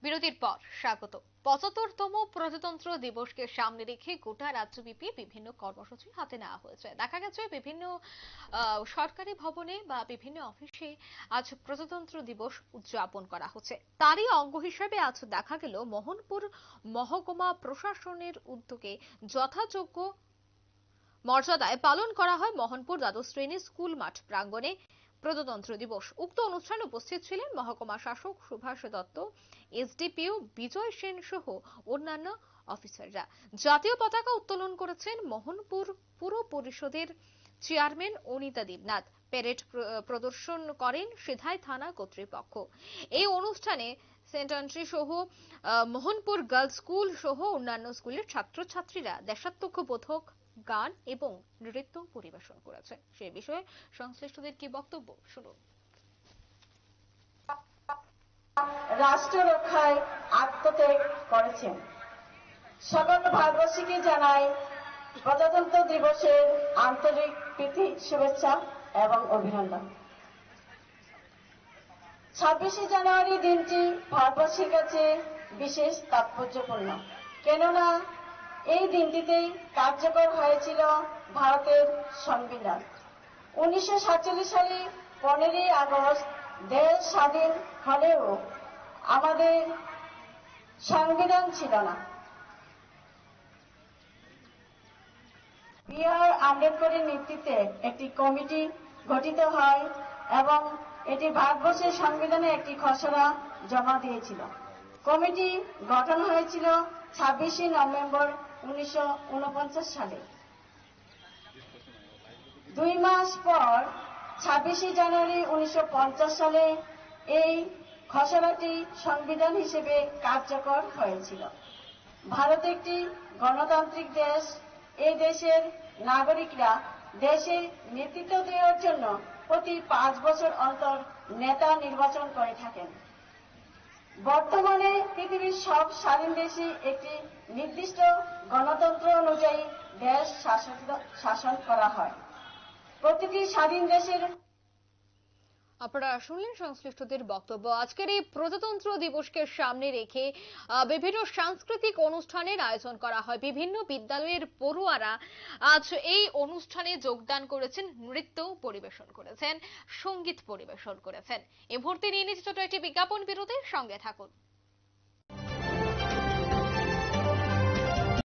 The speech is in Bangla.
বিরতির পর স্বাগত। ৭৫তম প্রজাতন্ত্র দিবসকে সামনে রেখে গোটা রাজ্যব্যাপী বিভিন্ন কর্মসূচি হাতে নেওয়া হয়েছে। দেখা গেছে বিভিন্ন সরকারি ভবনে বা বিভিন্ন অফিসে আজ প্রজাতন্ত্র দিবস উদযাপন করা হচ্ছে। তারই অঙ্গ হিসেবে আজ দেখা গেল মোহনপুর মহকুমা প্রশাসনের উদ্যোগে যথাযোগ্য মর্যাদায় পালন করা হয় মোহনপুর দ্বাদশ শ্রেণী স্কুল মাঠ প্রাঙ্গণে প্রজাতন্ত্র দিবস। উক্ত অনুষ্ঠানে উপস্থিত ছিলেন মহকুমা শাসক সুভাষ দত্ত, এসডিপিও বিজয় সেন সহ অন্যান্য অফিসাররা। জাতীয় পতাকা উত্তোলন করেছেন মোহনপুর পুর পরিষদের চেয়ারম্যান অনিতা দেবনাথ। প্যারেড প্রদর্শন করেন সিধাই থানা কর্তৃপক্ষ। এই অনুষ্ঠানে সেন্ট অ্যান্ট্রি সহ মোহনপুর গার্লস স্কুল সহ অন্যান্য স্কুলের ছাত্রছাত্রীরা দেশাত্মবোধক গান এবং নৃত্য পরিবেশন করেছে। সে বিষয়ে সংশ্লিষ্টদের কি বক্তব্য শুনুন। রাষ্ট্র রক্ষায় আত্মত্যাগ করেছেন। সকল ভারতবাসীকে জানাই প্রজাতন্ত্র দিবসের আন্তরিক প্রীতি শুভেচ্ছা এবং অভিনন্দন। ২৬শে জানুয়ারি দিনটি ভারতবাসীর কাছে বিশেষ তাৎপর্যপূর্ণ, কেননা এই দিনটিতেই কার্যকর হয়েছিল ভারতের সংবিধান। ১৯৪৭ সালে ১৫ই আগস্ট দেশ স্বাধীন হলেও আমাদের সংবিধান ছিল না। বি আর আম্বেদকরের নেতৃত্বে একটি কমিটি গঠিত হয় এবং এটি ভারতবর্ষের সংবিধানে একটি খসড়া জমা দিয়েছিল। কমিটি গঠন হয়েছিল ২৬শে নভেম্বর ১৯৪৯ সালে। ২ মাস পর ২৬শে জানুয়ারি ১৯৫০ সালে এই খসড়াটি সংবিধান হিসেবে কার্যকর হয়েছিল। ভারত একটি গণতান্ত্রিক দেশ। এই দেশের নাগরিকরা দেশে নেতৃত্ব দেওয়ার জন্য প্রতি ৫ বছর অন্তর নেতা নির্বাচন করে থাকেন। বর্তমানে পৃথিবীর সব স্বাধীন দেশে একটি নির্দিষ্ট গণতন্ত্র অনুযায়ী দেশ শাসন করা হয়। প্রতিটি স্বাধীন দেশের আপনারা শুনলেন সংশ্লিষ্টদের বক্তব্য। আজকের এই প্রজাতন্ত্র দিবসকে সামনে রেখে বিভিন্ন সাংস্কৃতিক অনুষ্ঠানের আয়োজন করা হয়। বিভিন্ন বিদ্যালয়ের পড়ুয়ারা আজ এই অনুষ্ঠানে যোগদান করেছেন, নৃত্য পরিবেশন করেছেন, সঙ্গীত পরিবেশন করেছেন। এই মুহূর্তে নিয়ে নিচ্ছে ছোট একটি বিজ্ঞাপন বিরতির সঙ্গে থাকুন।